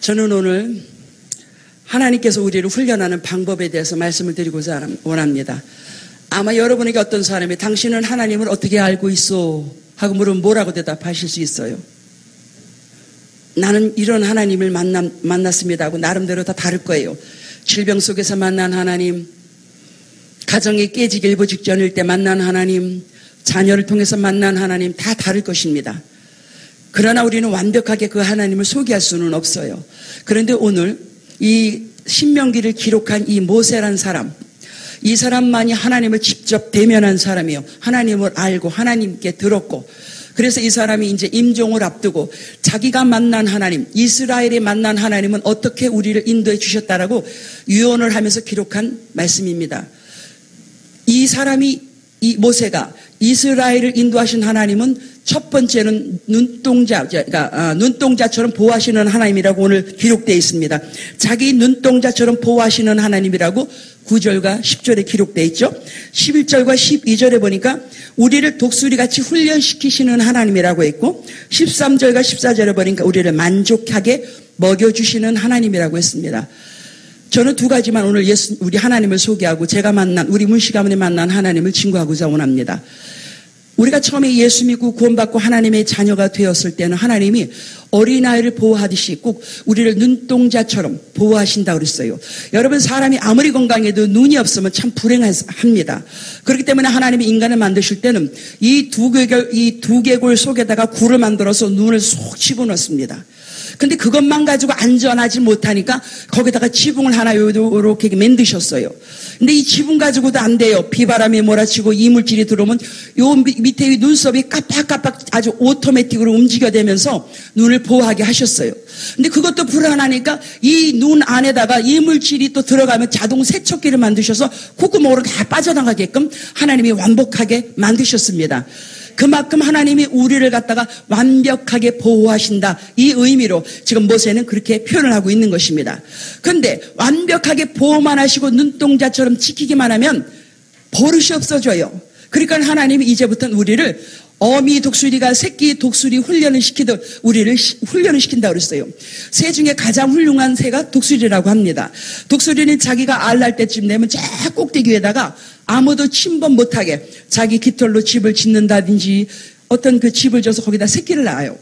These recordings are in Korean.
저는 오늘 하나님께서 우리를 훈련하는 방법에 대해서 말씀을 드리고자 원합니다. 아마 여러분에게 어떤 사람이 당신은 하나님을 어떻게 알고 있어? 하고 물으면 뭐라고 대답하실 수 있어요? 나는 이런 하나님을 만났습니다 하고 나름대로 다 다를 거예요. 질병 속에서 만난 하나님, 가정이 깨지기 일보 직전일 때 만난 하나님, 자녀를 통해서 만난 하나님 다 다를 것입니다. 그러나 우리는 완벽하게 그 하나님을 소개할 수는 없어요. 그런데 오늘 이 신명기를 기록한 이 모세란 사람, 이 사람만이 하나님을 직접 대면한 사람이에요. 하나님을 알고 하나님께 들었고, 그래서 이 사람이 이제 임종을 앞두고 자기가 만난 하나님, 이스라엘이 만난 하나님은 어떻게 우리를 인도해 주셨다라고 유언을 하면서 기록한 말씀입니다. 이 사람이, 이 모세가 이스라엘을 인도하신 하나님은 첫 번째는 눈동자처럼 보호하시는 하나님이라고 오늘 기록되어 있습니다. 자기 눈동자처럼 보호하시는 하나님이라고 9절과 10절에 기록되어 있죠. 11절과 12절에 보니까 우리를 독수리같이 훈련시키시는 하나님이라고 했고, 13절과 14절에 보니까 우리를 만족하게 먹여주시는 하나님이라고 했습니다. 저는 두 가지만 오늘 우리 하나님을 소개하고 제가 만난, 우리 문씨 가문에 만난 하나님을 증거하고자 원합니다. 우리가 처음에 예수 믿고 구원받고 하나님의 자녀가 되었을 때는 하나님이 어린아이를 보호하듯이 꼭 우리를 눈동자처럼 보호하신다고 그랬어요. 여러분, 사람이 아무리 건강해도 눈이 없으면 참 불행합니다. 그렇기 때문에 하나님이 인간을 만드실 때는 이 두개골 속에다가 굴을 만들어서 눈을 쏙 집어넣습니다. 근데 그것만 가지고 안전하지 못하니까 거기다가 지붕을 하나 이렇게 만드셨어요. 근데 이 지붕 가지고도 안 돼요. 비바람이 몰아치고 이물질이 들어오면 요 밑에 눈썹이 깜빡깜빡 아주 오토매틱으로 움직여대면서 눈을 보호하게 하셨어요. 근데 그것도 불안하니까 이 눈 안에다가 이물질이 또 들어가면 자동 세척기를 만드셔서 콧구멍으로 다 빠져나가게끔 하나님이 완벽하게 만드셨습니다. 그만큼 하나님이 우리를 갖다가 완벽하게 보호하신다. 이 의미로 지금 모세는 그렇게 표현을 하고 있는 것입니다. 그런데 완벽하게 보호만 하시고 눈동자처럼 지키기만 하면 버릇이 없어져요. 그러니까 하나님이 이제부터는 우리를 어미 독수리가 새끼 독수리 훈련을 시키듯 우리를 훈련을 시킨다고 그랬어요. 새 중에 가장 훌륭한 새가 독수리라고 합니다. 독수리는 자기가 알 날 때쯤 되면 저 꼭대기 위에다가 아무도 침범 못하게 자기 깃털로 집을 짓는다든지 어떤 그 집을 져서 거기다 새끼를 낳아요.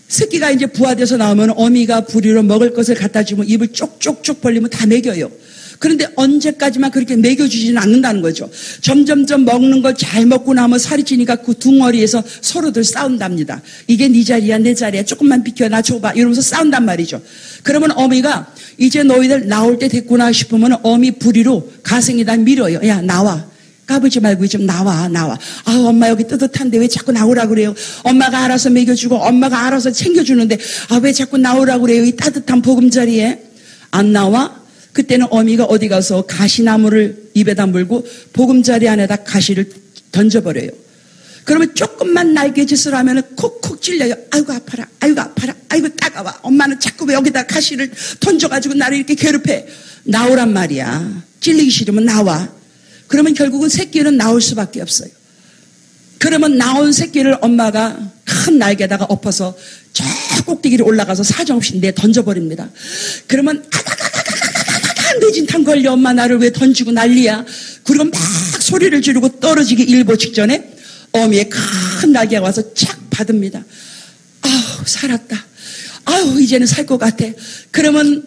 새끼가 이제 부화돼서 나오면 어미가 부리로 먹을 것을 갖다 주면 입을 쪽쪽쪽 벌리면 다 먹여요. 그런데 언제까지만 그렇게 먹여주지는 않는다는 거죠. 점점점 먹는 걸 잘 먹고 나면 살이 찌니까 그 둥어리에서 서로들 싸운답니다. 이게 네 자리야 내 자리야 조금만 비켜 나 줘봐 이러면서 싸운단 말이죠. 그러면 어미가 이제 너희들 나올 때 됐구나 싶으면 어미 부리로 가생에다 밀어요. 야 나와. 까불지 말고 좀 나와. 아 엄마 여기 뜨뜻한데 왜 자꾸 나오라고 그래요. 엄마가 알아서 먹여주고 엄마가 알아서 챙겨주는데 아 왜 자꾸 나오라고 그래요. 이 따뜻한 보금자리에. 안 나와? 그때는 어미가 어디 가서 가시나무를 입에다 물고 보금자리 안에다 가시를 던져버려요. 그러면 조금만 날개짓을 하면 콕콕 찔려요. 아이고 아파라. 아이고 따가워. 엄마는 자꾸 왜 여기다 가시를 던져가지고 나를 이렇게 괴롭혀. 나오란 말이야. 찔리기 싫으면 나와. 그러면 결국은 새끼는 나올 수밖에 없어요. 그러면 나온 새끼를 엄마가 큰 날개다가 엎어서 저 꼭대기를 올라가서 사정없이 내 던져버립니다. 그러면 뇌진탕 걸려. 엄마 나를 왜 던지고 난리야. 그리고 막 소리를 지르고 떨어지기 일보 직전에 어미의 큰 날개가 와서 착 받습니다. 아우 살았다. 아우 이제는 살 것 같아. 그러면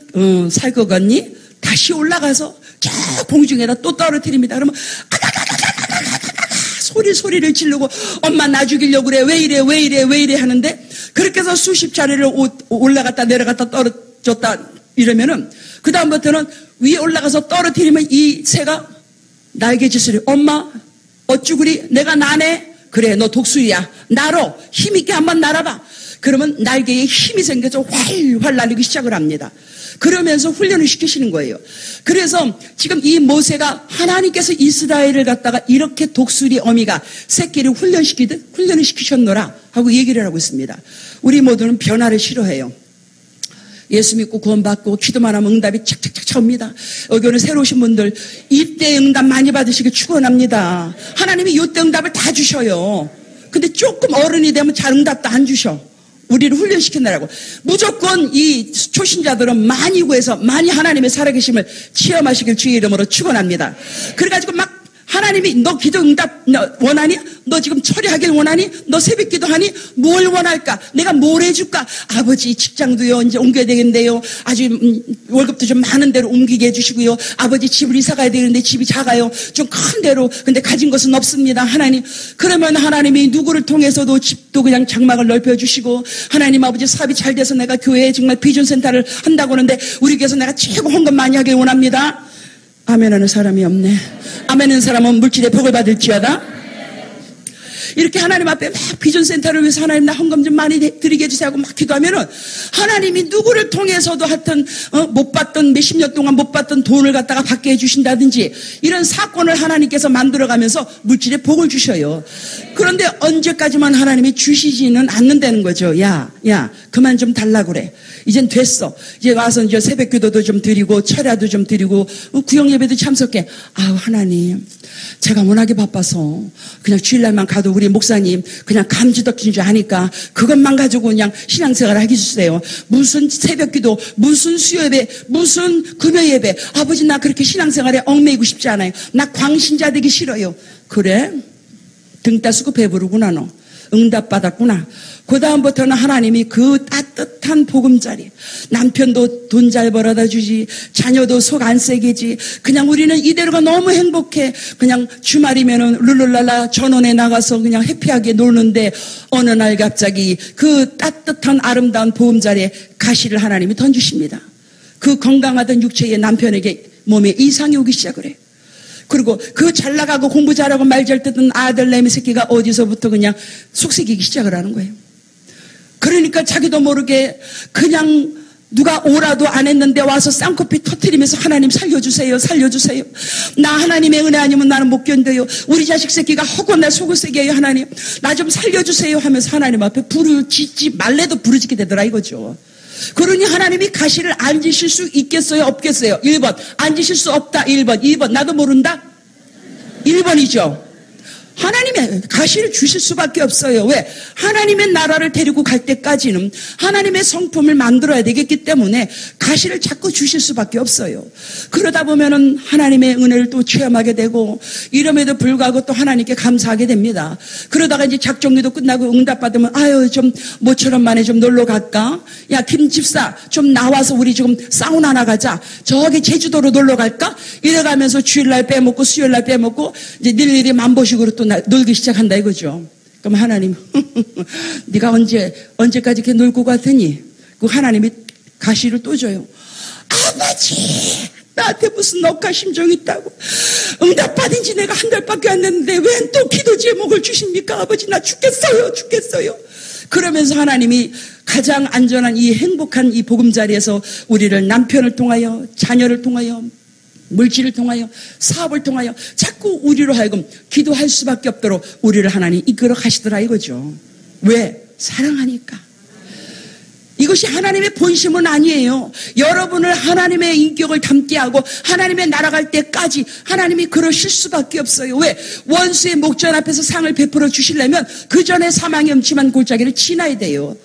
살 것 같니? 다시 올라가서 저 공중에다 또 떨어뜨립니다. 그러면 소리를 지르고 엄마 나 죽이려고 그래. 왜 이래 하는데 그렇게 해서 수십 차례를 올라갔다 내려갔다 떨어졌다 이러면은 그 다음부터는 위에 올라가서 떨어뜨리면 이 새가 날개짓을 해요. 엄마 어쭈구리 내가 나네. 그래 너 독수리야. 날어 힘있게 한번 날아봐. 그러면 날개에 힘이 생겨서 활활 날리기 시작을 합니다. 그러면서 훈련을 시키시는 거예요. 그래서 지금 이 모세가 하나님께서 이스라엘을 갖다가 이렇게 독수리 어미가 새끼를 훈련시키듯 훈련을 시키셨노라 하고 얘기를 하고 있습니다. 우리 모두는 변화를 싫어해요. 예수 믿고 구원받고 기도만 하면 응답이 착착착 옵니다. 여기 오늘 새로 오신 분들 이때 응답 많이 받으시길 축원합니다. 하나님이 이때 응답을 다 주셔요. 근데 조금 어른이 되면 잘 응답도 안 주셔. 우리를 훈련시키느라고. 무조건 이 초신자들은 많이 구해서 많이 하나님의 살아계심을 체험하시길 주의 이름으로 축원합니다. 그래가지고 막 하나님이 너 기도 응답 원하니? 너 지금 처리하길 원하니? 너 새벽 기도하니? 뭘 원할까? 내가 뭘 해줄까? 아버지 직장도요 이제 옮겨야 되겠는데요. 아주 월급도 좀 많은 데로 옮기게 해주시고요. 아버지 집을 이사 가야 되는데 집이 작아요. 좀 큰 데로. 근데 가진 것은 없습니다. 하나님. 그러면 하나님이 누구를 통해서도 집도 그냥 장막을 넓혀주시고 하나님 아버지 사업이 잘 돼서 내가 교회에 정말 비전센터를 한다고 하는데 우리 교회에서 내가 최고 헌금 많이 하길 원합니다. 아멘하는 사람이 없네. 아멘하는 사람은 물질의 복을 받을지어다. 이렇게 하나님 앞에 막 비전센터를 위해서 하나님 나 헌금 좀 많이 드리게 해주세요 하고 막 기도하면은 하나님이 누구를 통해서도 하여튼 못 받던 몇십 년 동안 못 받던 돈을 갖다가 받게 해주신다든지 이런 사건을 하나님께서 만들어가면서 물질의 복을 주셔요. 그런데 언제까지만 하나님이 주시지는 않는다는 거죠. 야 그만 좀 달라고 그래. 이젠 됐어. 이제 와서 이제 새벽 기도도 좀 드리고 철야도 좀 드리고 구역 예배도 참석해. 아우 하나님 제가 워낙에 바빠서 그냥 주일날만 가도 우리 목사님 그냥 감지덕진 줄 아니까 그것만 가지고 그냥 신앙생활을 하게 해주세요. 무슨 새벽 기도 무슨 수요 예배 무슨 금요 예배 아버지 나 그렇게 신앙생활에 얽매이고 싶지 않아요. 나 광신자 되기 싫어요. 그래? 등 따스고 배부르구나 너. 응답받았구나. 그 다음부터는 하나님이 그 따뜻한 보금자리 남편도 돈 잘 벌어다 주지 자녀도 속 안 새기지 그냥 우리는 이대로가 너무 행복해. 그냥 주말이면은 룰루랄라 전원에 나가서 그냥 해피하게 노는데 어느 날 갑자기 그 따뜻한 아름다운 보금자리에 가시를 하나님이 던지십니다. 그 건강하던 육체의 남편에게 몸에 이상이 오기 시작을 해요. 그리고 그 잘 나가고 공부 잘하고 말 잘 듣던 아들 내미 새끼가 어디서부터 그냥 속삭이기 시작을 하는 거예요. 그러니까 자기도 모르게 그냥 누가 오라도 안 했는데 와서 쌍코피 터뜨리면서 하나님 살려주세요. 살려주세요. 나 하나님의 은혜 아니면 나는 못 견뎌요. 우리 자식 새끼가 허고 나 속을 새게 해요. 하나님 나 좀 살려주세요 하면서 하나님 앞에 부르짖지 말래도 부르짖게 되더라 이거죠. 그러니 하나님이 가시를 앉으실 수 있겠어요? 없겠어요? 1번 앉으실 수 없다. 1번 2번 나도 모른다. 1번이죠. 하나님의 가시를 주실 수밖에 없어요. 왜? 하나님의 나라를 데리고 갈 때까지는 하나님의 성품을 만들어야 되겠기 때문에 가시를 자꾸 주실 수밖에 없어요. 그러다 보면은 하나님의 은혜를 또 체험하게 되고 이름에도 불구하고 또 하나님께 감사하게 됩니다. 그러다가 이제 작정리도 끝나고 응답받으면 아유 좀 모처럼 만에 좀 놀러 갈까? 야 김 집사 좀 나와서 우리 지금 사우나나 가자. 저기 제주도로 놀러 갈까? 이래가면서 주일날 빼먹고 수요일날 빼먹고 이제 일일이 만보식으로 또 놀기 시작한다 이거죠. 그럼 하나님 네가 언제까지 이렇게 놀고 갔더니 그 하나님이 가시를 또 줘요. 아버지 나한테 무슨 억하 심정이 있다고 응답받은 지 내가 한 달밖에 안 됐는데 왜 또 기도 제목을 주십니까? 아버지 나 죽겠어요. 그러면서 하나님이 가장 안전한 이 행복한 이 보금자리에서 우리를 남편을 통하여 자녀를 통하여 물질을 통하여 사업을 통하여 자꾸 우리로 하여금 기도할 수밖에 없도록 우리를 하나님 이끌어 가시더라 이거죠. 왜? 사랑하니까. 이것이 하나님의 본심은 아니에요. 여러분을 하나님의 인격을 담게 하고 하나님의 날아갈 때까지 하나님이 그러실 수밖에 없어요. 왜? 원수의 목전 앞에서 상을 베풀어 주시려면 그 전에 사망의 음침한 골짜기를 지나야 돼요.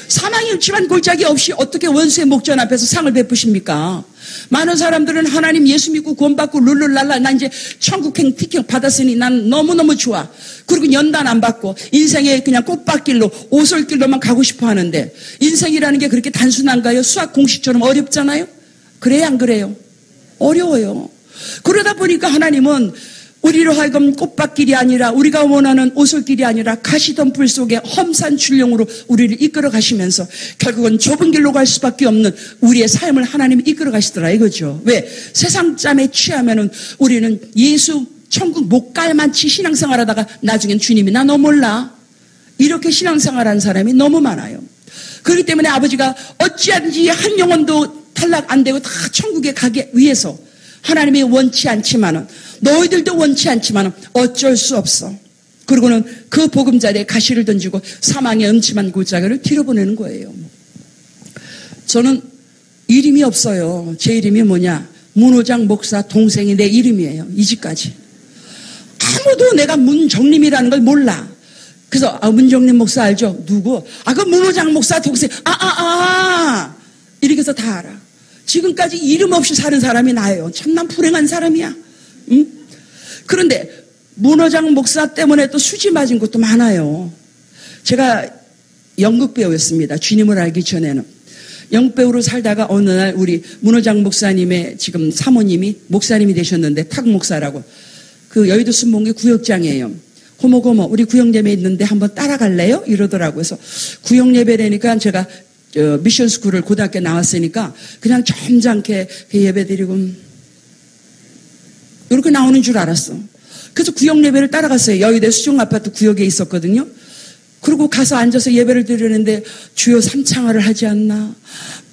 사망의 음침한 골짜기 없이 어떻게 원수의 목전 앞에서 상을 베푸십니까? 많은 사람들은 하나님 예수 믿고 구원받고 룰룰랄라 난 이제 천국행 티켓 받았으니 난 너무너무 좋아. 그리고 연단 안 받고 인생에 그냥 꽃밭길로 오솔길로만 가고 싶어 하는데 인생이라는 게 그렇게 단순한가요? 수학 공식처럼 어렵잖아요? 그래요 안 그래요? 어려워요. 그러다 보니까 하나님은 우리로 하여금 꽃밭길이 아니라 우리가 원하는 오솔길이 아니라 가시덤불 속에 험산 출렁으로 우리를 이끌어 가시면서 결국은 좁은 길로 갈 수밖에 없는 우리의 삶을 하나님이 이끌어 가시더라 이거죠. 왜? 세상 짬에 취하면은 우리는 예수 천국 못 갈 만치 신앙생활 하다가 나중엔 주님이 나 너 몰라. 이렇게 신앙생활하는 사람이 너무 많아요. 그렇기 때문에 아버지가 어찌하든지 한 영혼도 탈락 안 되고 다 천국에 가기 위해서 하나님이 원치 않지만은 너희들도 원치 않지만 어쩔 수 없어. 그리고는 그 보금자리에 가시를 던지고 사망의 음침한 골짜기를 뒤로 보내는 거예요. 저는 이름이 없어요. 제 이름이 뭐냐? 문호장 목사 동생이 내 이름이에요. 이집까지. 아무도 내가 문정림이라는 걸 몰라. 그래서 문정림 목사 알죠? 누구? 그 문호장 목사 동생. 이렇게 해서 다 알아. 지금까지 이름 없이 사는 사람이 나예요. 참난 불행한 사람이야. 응? 그런데 문호장 목사 때문에 또 수지 맞은 것도 많아요. 제가 연극 배우였습니다. 주님을 알기 전에는. 연극 배우로 살다가 어느 날 우리 문호장 목사님의 지금 사모님이 목사님이 되셨는데 탁 목사라고 그 여의도 순복음교회 구역장이에요. 고모 우리 구역예배 있는데 한번 따라갈래요? 이러더라고요. 그래서 구역예배라니까 제가 미션 스쿨을 고등학교 나왔으니까 그냥 점잖게 예배 드리고 이렇게 나오는 줄 알았어. 그래서 구역예배를 따라갔어요. 여의도 수중아파트 구역에 있었거든요. 그리고 가서 앉아서 예배를 드리는데 주여 삼창화를 하지 않나,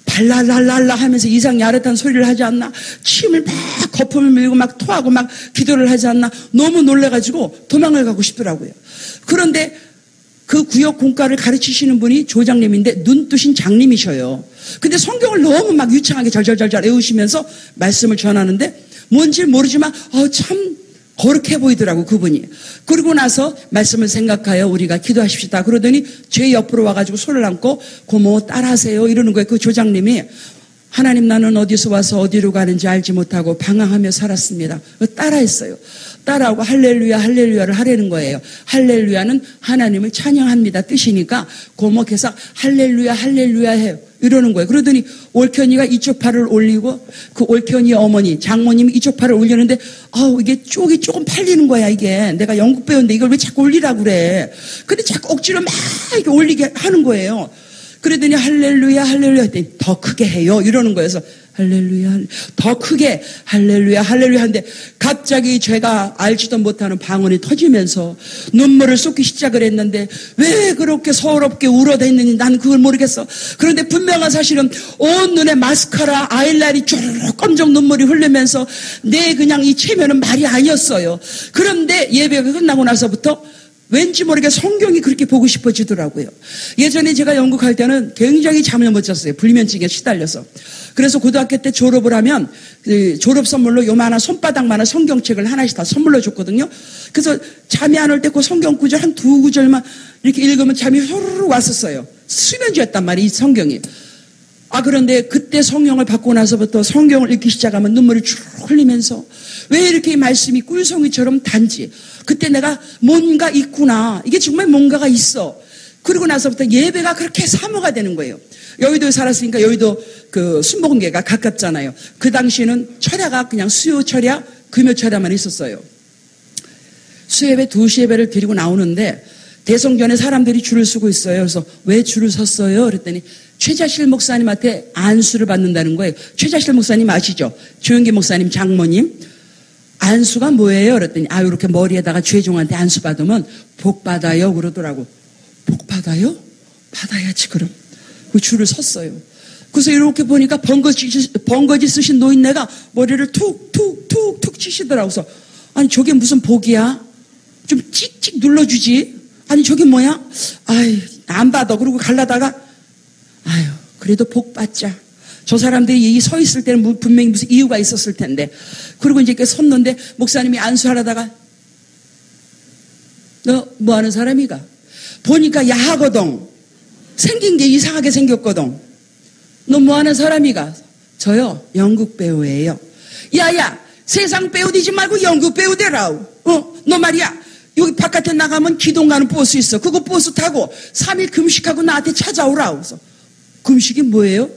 발랄랄랄라 하면서 이상 야릇한 소리를 하지 않나, 침을 막 거품을 밀고 막 토하고 막 기도를 하지 않나, 너무 놀래가지고 도망을 가고 싶더라고요. 그런데 그 구역 공과를 가르치시는 분이 조장님인데 눈 뜨신 장님이셔요. 근데 성경을 너무 막 유창하게 절절절절 외우시면서 말씀을 전하는데 뭔지 모르지만 참 거룩해 보이더라고 그분이. 그러고 나서 말씀을 생각하여 우리가 기도하십시다. 그러더니 제 옆으로 와가지고 손을 안고 고모 따라하세요 이러는 거예요. 그 조장님이 하나님 나는 어디서 와서 어디로 가는지 알지 못하고 방황하며 살았습니다. 따라했어요. 따라하고 할렐루야 할렐루야를 하려는 거예요. 할렐루야는 하나님을 찬양합니다 뜻이니까 고목해서 할렐루야 할렐루야 해요. 이러는 거예요. 그러더니 올켠이가 이쪽 팔을 올리고 그 올켠이 어머니 장모님이 이쪽 팔을 올리는데 이게 쪽이 조금 팔리는 거야. 이게 내가 연극 배우인데 이걸 왜 자꾸 올리라고 그래. 근데 자꾸 억지로 막 이렇게 올리게 하는 거예요. 그러더니 할렐루야 할렐루야 했더니 더 크게 해요 이러는 거예요. 그래서 할렐루야 더 크게 할렐루야 할렐루야 하는데 갑자기 제가 알지도 못하는 방언이 터지면서 눈물을 쏟기 시작을 했는데 왜 그렇게 서럽게 울어댔는지 난 그걸 모르겠어. 그런데 분명한 사실은 온 눈에 마스카라 아이라인이 쭈르륵 검정 눈물이 흐르면서 내 그냥 이 체면은 말이 아니었어요. 그런데 예배가 끝나고 나서부터 왠지 모르게 성경이 그렇게 보고 싶어지더라고요. 예전에 제가 연극할 때는 굉장히 잠을 못 잤어요. 불면증에 시달려서. 그래서 고등학교 때 졸업을 하면 졸업 선물로 요만한 손바닥만한 성경책을 하나씩 다 선물로 줬거든요. 그래서 잠이 안 올 때 그 성경 구절 한 두 구절만 이렇게 읽으면 잠이 호로록 왔었어요. 수면제였단 말이에요, 이 성경이. 그런데 그때 성경을 받고 나서부터 성경을 읽기 시작하면 눈물이 쭉 흘리면서 왜 이렇게 이 말씀이 꿀송이처럼 단지 그때 내가 뭔가 있구나. 이게 정말 뭔가가 있어. 그러고 나서부터 예배가 그렇게 사모가 되는 거예요. 여의도에 살았으니까 여의도 그 순복음교회가 가깝잖아요. 그 당시에는 철야가 그냥 수요 철야, 금요 철야만 있었어요. 수예배 2시 예배를 드리고 나오는데 대성전에 사람들이 줄을 서고 있어요. 그래서 왜 줄을 섰어요? 그랬더니 최자실 목사님한테 안수를 받는다는 거예요. 최자실 목사님 아시죠? 조영기 목사님 장모님. 안수가 뭐예요? 그랬더니 이렇게 머리에다가 죄종한테 안수 받으면 복 받아요 그러더라고. 복 받아요? 받아야지 그럼. 그 줄을 섰어요. 그래서 이렇게 보니까 번거지 쓰신 노인네가 머리를 툭툭툭툭 치시더라고. 그래서 아니 저게 무슨 복이야? 좀 찍찍 눌러주지. 아니 저게 뭐야? 안 받아. 그러고 갈라다가 그래도 복 받자. 저 사람들이 이 서 있을 때는 분명히 무슨 이유가 있었을 텐데. 그리고 이제 이렇게 섰는데 목사님이 안수하려다가 너 뭐 하는 사람이가? 보니까 야하거든. 생긴 게 이상하게 생겼거든. 너 뭐 하는 사람이가? 저요 연극 배우예요. 야야 세상 배우 되지 말고 연극 배우 되라. 너 말이야 여기 바깥에 나가면 기동 가는 버스 있어. 그거 버스 타고 3일 금식하고 나한테 찾아오라. 그래서 금식이 뭐예요?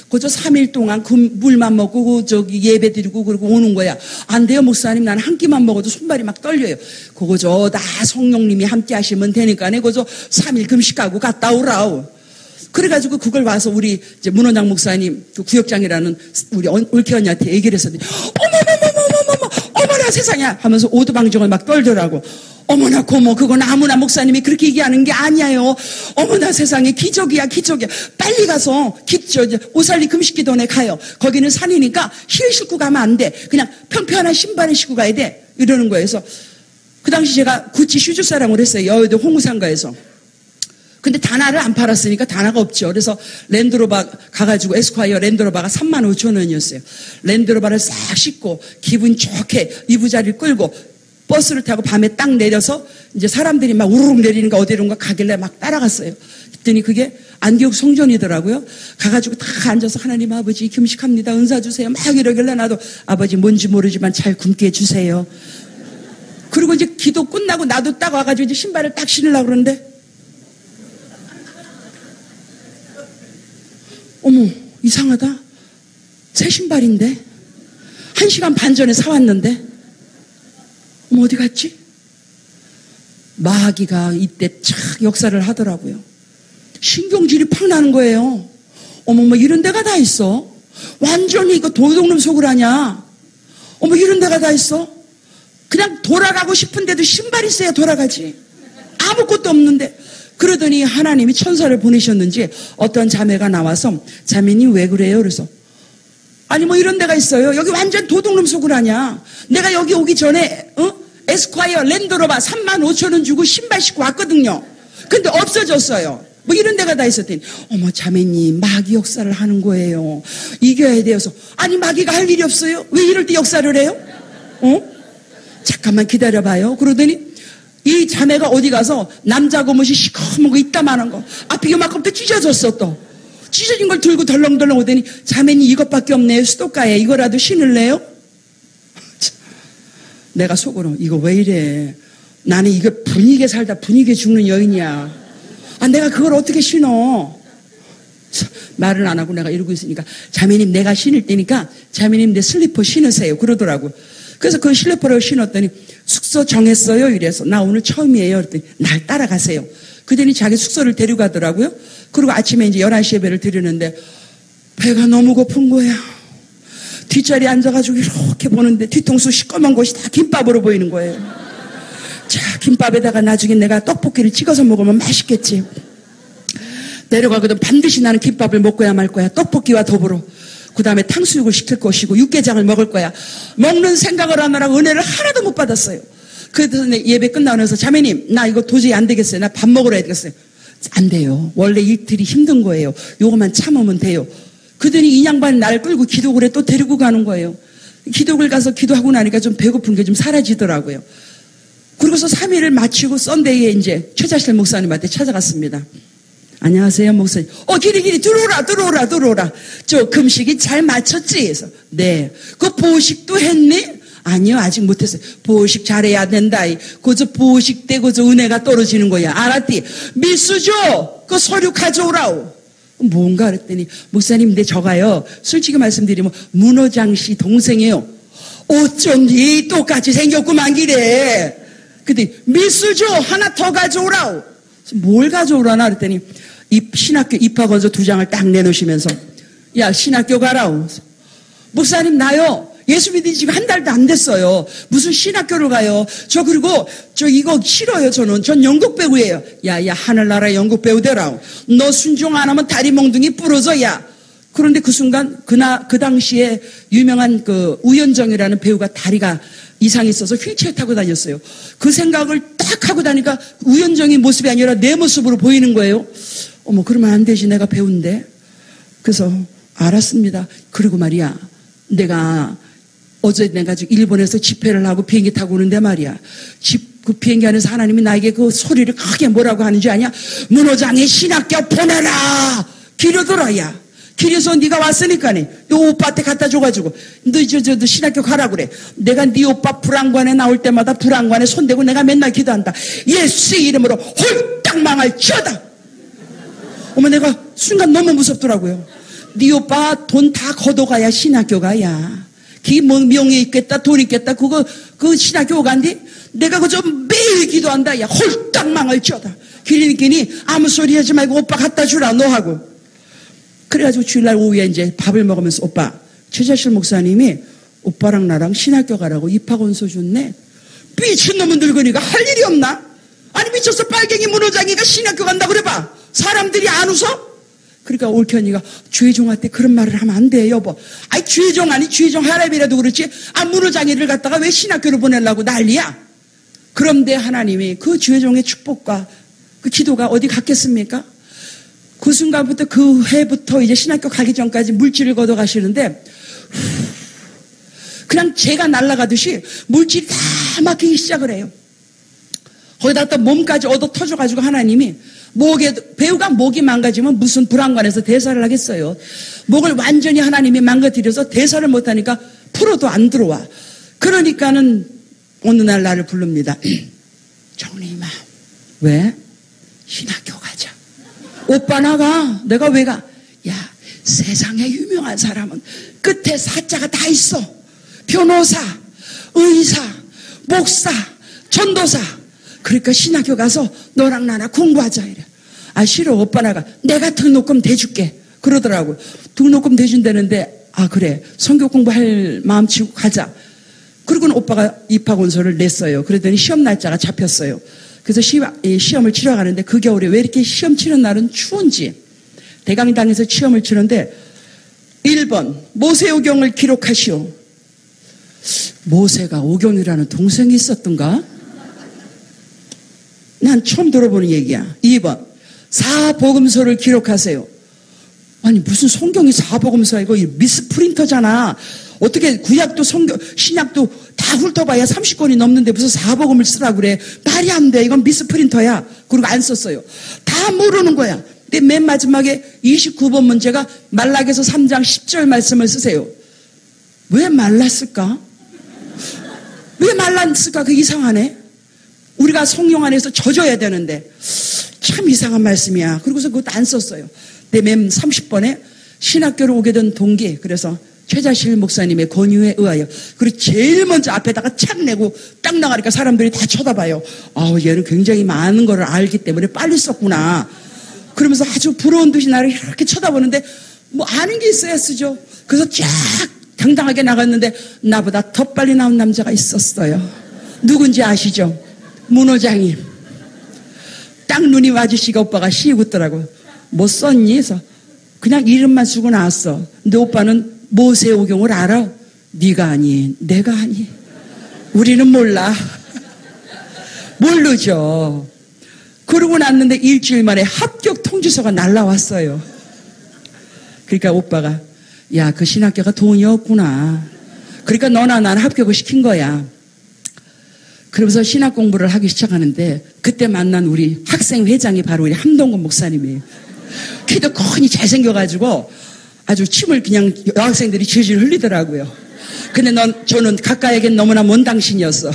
그저 3일 동안 물만 먹고 예배 드리고 그러고 오는 거야. 안 돼요 목사님. 나는 한 끼만 먹어도 손발이 막 떨려요. 그거 다 성령님이 함께 하시면 되니까 그저 3일 금식하고 갔다 오라. 그래가지고 그걸 와서 우리 이제 문원장 목사님 그 구역장이라는 우리 올케 언니한테 얘기를 했었는데 어머나 세상에 하면서 오두방정을 막 떨더라고. 어머나 고모 그건 아무나 목사님이 그렇게 얘기하는 게 아니에요. 어머나 세상에 기적이야 기적이야. 빨리 가서 오살리 금식기도원에 가요. 거기는 산이니까 힐 신고 가면 안 돼. 그냥 평평한 신발을 신고 가야 돼. 이러는 거예요. 그래서 그 당시 제가 구찌 슈즈 사랑을 했어요. 여의도 홍우상가에서. 근데 다나를 안 팔았으니까 다나가 없죠. 그래서 랜드로버 가가지고 에스콰이어 랜드로버가 35,000원이었어요. 랜드로버를 싹 싣고 기분 좋게 이부자리를 끌고 버스를 타고 밤에 딱 내려서 이제 사람들이 막 우르륵 내리는가 어디론가 가길래 막 따라갔어요. 그랬더니 그게 안개옥 성전이더라고요. 가가지고 다 앉아서 하나님 아버지 금식합니다. 은사 주세요. 막 이러길래 나도 아버지 뭔지 모르지만 잘 굶게 해주세요. 그리고 이제 기도 끝나고 나도 딱 와가지고 이제 신발을 딱 신으려고 그러는데 어머 이상하다. 새 신발인데 1시간 반 전에 사왔는데 어머 어디 갔지? 마귀가 이때 착 역사를 하더라고요. 신경질이 팍 나는 거예요. 어머 뭐 이런 데가 다 있어. 완전히 이거 도둑놈 속을 하냐. 어머 이런 데가 다 있어. 그냥 돌아가고 싶은데도 신발 있어야 돌아가지. 아무것도 없는데. 그러더니 하나님이 천사를 보내셨는지 어떤 자매가 나와서 자매님 왜 그래요? 그래서 아니 뭐 이런 데가 있어요. 여기 완전 도둑놈 속을 하냐. 내가 여기 오기 전에 에스콰이어 랜드로버 35,000원 주고 신발 신고 왔거든요. 근데 없어졌어요. 뭐 이런 데가 다 있었더니 어머 자매님 마귀 역사를 하는 거예요. 이겨야 돼서 아니 마귀가 할 일이 없어요. 왜 이럴 때 역사를 해요? 잠깐만 기다려봐요. 그러더니 이 자매가 어디 가서 남자 고무신 시커먼 거 이따만한 거 앞에 요만큼도 찢어졌어. 또 찢어진 걸 들고 덜렁덜렁 오더니 자매님 이것밖에 없네요. 수도가에 이거라도 신을래요? 내가 속으로 이거 왜 이래. 나는 이거 분위기에 살다 분위기에 죽는 여인이야. 아 내가 그걸 어떻게 신어. 말을 안 하고 내가 이러고 있으니까 자매님 내가 신을 때니까 자매님 내 슬리퍼 신으세요 그러더라고. 그래서 그 슬리퍼를 신었더니 숙소 정했어요 이래서 나 오늘 처음이에요 그랬더니 날 따라가세요. 그랬더니 자기 숙소를 데려가더라고요. 그리고 아침에 이제 11시 예배를 드리는데 배가 너무 고픈 거야. 뒷자리에 앉아가지고 이렇게 보는데 뒤통수 시꺼먼 곳이 다 김밥으로 보이는 거예요. 자 김밥에다가 나중에 내가 떡볶이를 찍어서 먹으면 맛있겠지. 내려가거든 반드시 나는 김밥을 먹고야 말 거야. 떡볶이와 더불어. 그 다음에 탕수육을 시킬 것이고 육개장을 먹을 거야. 먹는 생각을 하느라 은혜를 하나도 못 받았어요. 그래서 예배 끝나고 나서 자매님 나 이거 도저히 안 되겠어요. 나 밥 먹으러 해야겠어요. 안 돼요. 원래 이틀이 힘든 거예요. 요거만 참으면 돼요. 그러더니 이 양반이 나를 끌고 기도굴에 또 데리고 가는 거예요. 기도굴 가서 기도하고 나니까 좀 배고픈 게 좀 사라지더라고요. 그러고서 3일을 마치고 썬데이에 이제 최자실 목사님한테 찾아갔습니다. 안녕하세요 목사님. 기리 들어오라. 저 금식이 잘 마쳤지? 그래서 네. 그 보식도 했니? 아니요 아직 못했어요. 보식 잘해야 된다. 그저 보식 때 그저 은혜가 떨어지는 거야. 알았디? 밀수죠? 그 서류 가져오라오. 뭔가 그랬더니 목사님 근데 저가요 솔직히 말씀드리면 문호장 씨 동생이에요. 어쩐지 똑같이 생겼구만 기래. 근데 밀수죠? 하나 더 가져오라오. 뭘 가져오라나 그랬더니 이 신학교 입학원서 2장을 딱 내놓으시면서 야 신학교 가라오. 목사님 나요 예수 믿은 지가 한 달도 안 됐어요. 무슨 신학교를 가요. 저 그리고 저 이거 싫어요. 전 연극 배우예요. 야 하늘나라 연극 배우 되라. 너 순종 안 하면 다리 몽둥이 부러져. 야. 그런데 그 순간 그 당시에 유명한 그 우연정이라는 배우가 다리가 이상이 있어서 휠체어 타고 다녔어요. 그 생각을 딱 하고 다니까 우연정의 모습이 아니라 내 모습으로 보이는 거예요. 어머 그러면 안 되지 내가 배우인데. 그래서 알았습니다. 그리고 말이야 내가 어제 내가 일본에서 집회를 하고 비행기 타고 오는데 말이야. 그 비행기 안에서 하나님이 나에게 그 소리를 크게 뭐라고 하는지 아냐? 문호장에 신학교 보내라! 기르더라, 야. 길에서 네가 왔으니까네. 요 오빠한테 갖다 줘가지고 너 신학교 가라 그래. 내가 네 오빠 불안관에 나올 때마다 불안관에 손대고 내가 맨날 기도한다. 예수의 이름으로 홀딱 망할지어다. 어머 내가 순간 너무 무섭더라고요. 네 오빠 돈 다 걷어가야 신학교 가야. 기 뭐 명예 있겠다 돈 있겠다 그 신학교 간디 내가 그저 매일 기도한다. 야 홀딱 망할지어다. 기리니끼니 아무 소리 하지 말고 오빠 갖다 주라 너 하고. 그래가지고 주일날 오후에 이제 밥을 먹으면서 오빠 최자실 목사님이 오빠랑 나랑 신학교 가라고 입학원서 줬네. 미친놈은 늙으니까 할 일이 없나? 아니 미쳤어. 빨갱이 문호장이가 신학교 간다 그래봐. 사람들이 안 웃어? 그러니까 올케언니가 주혜종한테 그런 말을 하면 안 돼 여보. 아니 주혜종 아니 주혜종 할아비라도 그렇지. 문호장이를 갖다가 왜 신학교를 보내려고 난리야. 그런데 하나님이 그 주혜종의 축복과 그 기도가 어디 갔겠습니까? 그 순간부터 그 해부터 이제 신학교 가기 전까지 물질을 걷어 가시는데 그냥 재가 날아가듯이 물질이 다 막히기 시작을 해요. 거기다 또 몸까지 얻어 터져가지고 하나님이 배우가 목이 망가지면 무슨 불안관에서 대사를 하겠어요. 목을 완전히 하나님이 망가뜨려서 대사를 못하니까 풀어도 안 들어와. 그러니까는 어느 날 나를 부릅니다. 정림아, 왜? 신학교 가자. 오빠 나가. 내가 왜 가? 야, 세상에 유명한 사람은 끝에 사자가 다 있어. 변호사, 의사, 목사, 전도사. 그러니까 신학교 가서 너랑 나랑 공부하자 이래. 아 싫어, 오빠 나가. 내가 등록금 대줄게. 그러더라고. 등록금 대준다는데 아 그래, 성교 공부할 마음 치고 가자. 그리고는 오빠가 입학원서를 냈어요. 그랬더니 시험 날짜가 잡혔어요. 그래서 시험을 치러 가는데 그 겨울에 왜 이렇게 시험 치는 날은 추운지 대강당에서 시험을 치는데 1번 모세오경을 기록하시오. 모세가 오경이라는 동생이 있었던가? 난 처음 들어보는 얘기야. 2번 사복음서를 기록하세요. 아니 무슨 성경이 사복음서야. 이거 미스프린터잖아. 어떻게 구약도 신약도 다 훑어봐야 30권이 넘는데 무슨 사복음을 쓰라고 그래. 말이 안 돼. 이건 미스프린터야. 그리고 안 썼어요. 다 모르는 거야. 근데 맨 마지막에 29번 문제가 말라기서 3장 10절 말씀을 쓰세요. 왜 말랐을까? 왜 말랐을까? 그 이상하네. 우리가 성령 안에서 젖어야 되는데 참 이상한 말씀이야. 그리고서 그것도 안 썼어요. 근데 맨 30번에 신학교를 오게 된 동기, 그래서 최자실 목사님의 권유에 의하여, 그리고 제일 먼저 앞에다가 착 내고 딱 나가니까 사람들이 다 쳐다봐요. 얘는 굉장히 많은 걸 알기 때문에 빨리 썼구나. 그러면서 아주 부러운 듯이 나를 이렇게 쳐다보는데 뭐 아는 게 있어야 쓰죠. 그래서 쫙 당당하게 나갔는데 나보다 더 빨리 나온 남자가 있었어요. 누군지 아시죠? 문호장님. 딱 눈이 마주치니까 오빠가 씩 웃더라고요. 뭐 썼니? 해서 그냥 이름만 쓰고 나왔어. 근데 오빠는 모세오경을 알아? 네가 아니, 내가 아니. 우리는 몰라. 모르죠. 그러고 났는데 일주일 만에 합격 통지서가 날라왔어요. 그러니까 오빠가 야, 그 신학교가 돈이 없구나. 그러니까 너나 나는 합격을 시킨 거야. 그러면서 신학 공부를 하기 시작하는데 그때 만난 우리 학생 회장이 바로 우리 함동건 목사님이에요. 키도 커니 잘생겨가지고 아주 침을 그냥 여학생들이 질질 흘리더라고요. 근데 저는 가까이에겐 너무나 먼 당신이었어.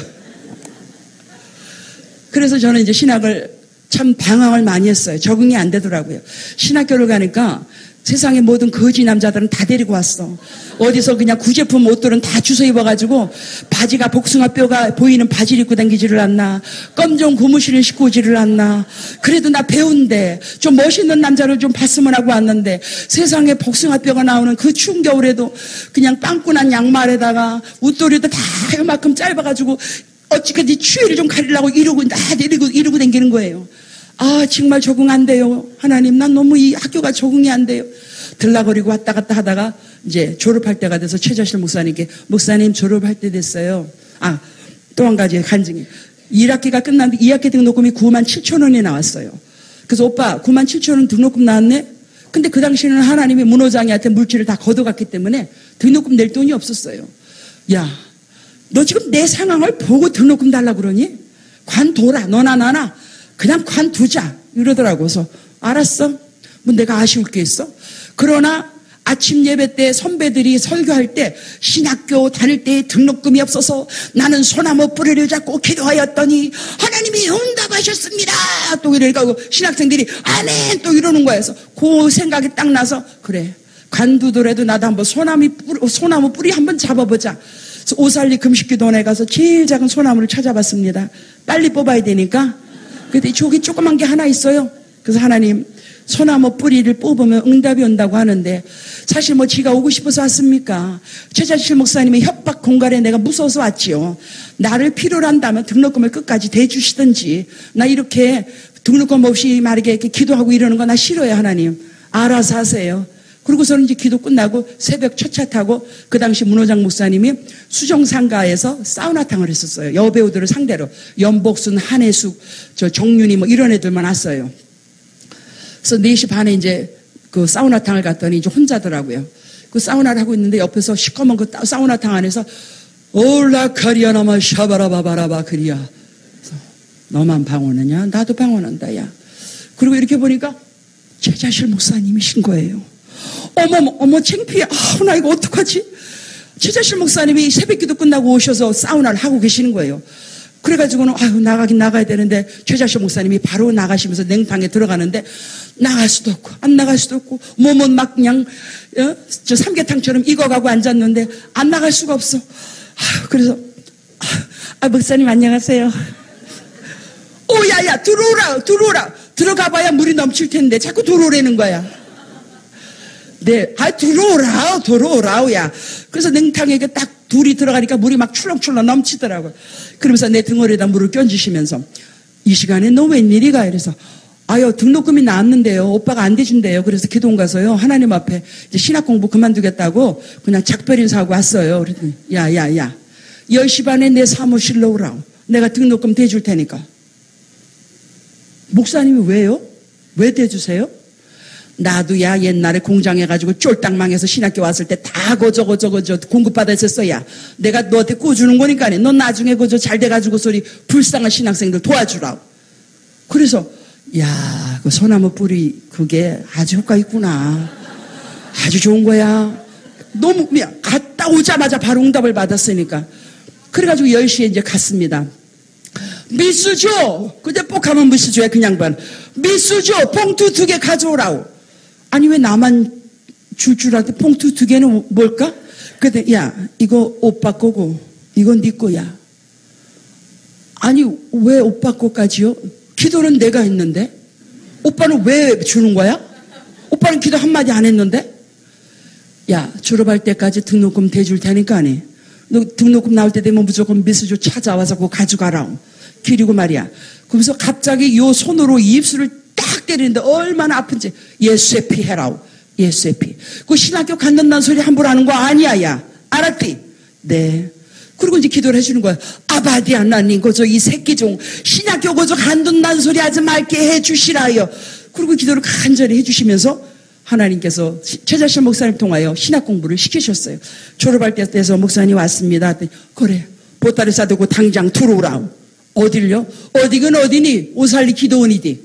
그래서 저는 이제 신학을 참 방황을 많이 했어요. 적응이 안 되더라고요. 신학교를 가니까 세상의 모든 거지 남자들은 다 데리고 왔어. 어디서 그냥 구제품 옷들은 다 주워 입어가지고 바지가 복숭아 뼈가 보이는 바지를 입고 다니지를 않나. 검정 고무신을 신고 오지를 않나. 그래도 나 배운데 좀 멋있는 남자를 좀 봤으면 하고 왔는데 세상에 복숭아 뼈가 나오는 그 추운 겨울에도 그냥 빵꾸난 양말에다가 웃도리도 다 이만큼 짧아가지고 어찌까지 추위를 좀 가리려고 이러고 다니는 거예요. 아 정말 적응 안 돼요. 하나님 난 너무 이 학교가 적응이 안 돼요. 들락거리고 왔다 갔다 하다가 이제 졸업할 때가 돼서 최자실 목사님께 목사님 졸업할 때 됐어요. 또 한 가지 간증이 1학기가 끝났는데 2학기 등록금이 97,000원이 나왔어요. 그래서 오빠 97,000원 등록금 나왔네? 근데 그 당시에는 하나님이 문호장이한테 물질을 다 걷어갔기 때문에 등록금 낼 돈이 없었어요. 야, 너 지금 내 상황을 보고 등록금 달라고 그러니? 관둬라. 너나 나나 그냥 관두자 이러더라고. 그래서 알았어. 뭐 내가 아쉬울 게 있어? 그러나 아침 예배 때 선배들이 설교할 때 신학교 다닐 때 등록금이 없어서 나는 소나무 뿌리를 잡고 기도하였더니 하나님이 응답하셨습니다. 또 이러니까 신학생들이 아멘 또 이러는 거야. 그래서 그 생각이 딱 나서 그래 관두더라도 나도 한번 소나무 뿌리 한번 잡아보자. 그래서 오살리 금식기도원에 가서 제일 작은 소나무를 찾아봤습니다. 빨리 뽑아야 되니까. 근데 저기 조그만 게 하나 있어요. 그래서 하나님 소나무 뿌리를 뽑으면 응답이 온다고 하는데 사실 뭐 지가 오고 싶어서 왔습니까? 최자실 목사님의 협박 공갈에 내가 무서워서 왔지요. 나를 필요로 한다면 등록금을 끝까지 대주시든지 나 이렇게 등록금 없이 말이게 이렇게 기도하고 이러는 거 나 싫어요. 하나님 알아서 하세요. 그리고서는 이제 기도 끝나고 새벽 첫 차 타고 그 당시 문호장 목사님이 수정상가에서 사우나탕을 했었어요. 여배우들을 상대로 연복순, 한혜숙, 정윤이 뭐 이런 애들만 왔어요. 그래서 4시 반에 이제 그 사우나탕을 갔더니 이제 혼자더라고요. 그 사우나를 하고 있는데 옆에서 시커먼 그 사우나탕 안에서 올라카리아나마 샤바라바바라바 그리야. 너만 방언하냐? 나도 방언한다, 야. 그리고 이렇게 보니까 최자실 목사님이신 거예요. 어머, 창피해. 나 이거 어떡하지? 최자실 목사님이 새벽기도 끝나고 오셔서 사우나를 하고 계시는 거예요. 그래가지고는, 나가긴 나가야 되는데, 최자실 목사님이 바로 나가시면서 냉탕에 들어가는데, 나갈 수도 없고, 안 나갈 수도 없고, 몸은 막 그냥, 저 삼계탕처럼 익어가고 앉았는데, 안 나갈 수가 없어. 그래서, 목사님 안녕하세요. 야야, 들어오라. 들어가봐야 물이 넘칠 텐데, 자꾸 들어오라는 거야. 네, 들어오라, 야. 그래서 냉탕에 딱 둘이 들어가니까 물이 막 출렁출렁 넘치더라고요. 그러면서 내 등어리에다 물을 껴주시면서, 이 시간에 너 웬일이가? 이래서, 등록금이 나왔는데요. 오빠가 안 대준대요. 그래서 기도원 가서요. 하나님 앞에 이제 신학 공부 그만두겠다고 그냥 작별 인사하고 왔어요. 그랬더니, 야. 10시 반에 내 사무실로 오라고. 내가 등록금 대줄 테니까. 목사님이 왜요? 왜 대주세요? 나도 야 옛날에 공장에 가지고 쫄딱 망해서 신학교 왔을 때 다 거저 공급받았었어. 야 내가 너한테 꿔주는 거니까 너 나중에 거저 잘 돼가지고 소리 불쌍한 신학생들 도와주라고. 그래서 야 그 소나무 뿌리 그게 아주 효과 있구나. 아주 좋은 거야. 너무 갔다 오자마자 바로 응답을 받았으니까. 그래가지고 10시에 이제 갔습니다. 미수 줘. 근데 꼭 하면 미수 줘야 그냥 반. 미수 줘. 봉투 2개 가져오라고. 아니 왜 나만 줄 알았더니 봉투 2개는 뭘까? 근데 야 이거 오빠 거고 이건 네 거야. 아니 왜 오빠 거까지요? 기도는 내가 했는데 오빠는 왜 주는 거야? 오빠는 기도 한마디 안 했는데? 야 졸업할 때까지 등록금 대줄 테니까 아니 너 등록금 나올 때 되면 무조건 미수조 찾아와서 그거 가져가라. 그리고 말이야. 그러면서 갑자기 요 손으로 입술을 딱 때리는데 얼마나 아픈지. 예수의 피 해라오. 예수의 피. 그 신학교 간다는 소리 함부로 하는 거 아니야, 야. 알았디? 네. 그리고 이제 기도를 해주는 거야. 아바디 하나님, 그저 이 새끼 종 신학교 그저 간둔다는 소리 하지 말게 해주시라요. 그리고 기도를 간절히 해주시면서 하나님께서 최자실 목사님 통하여 신학 공부를 시키셨어요. 졸업할 때 돼서 목사님 왔습니다. 그래. 보따리 싸들고 당장 들어오라오. 어딜요? 어디건 어디니? 오살리 기도원이디.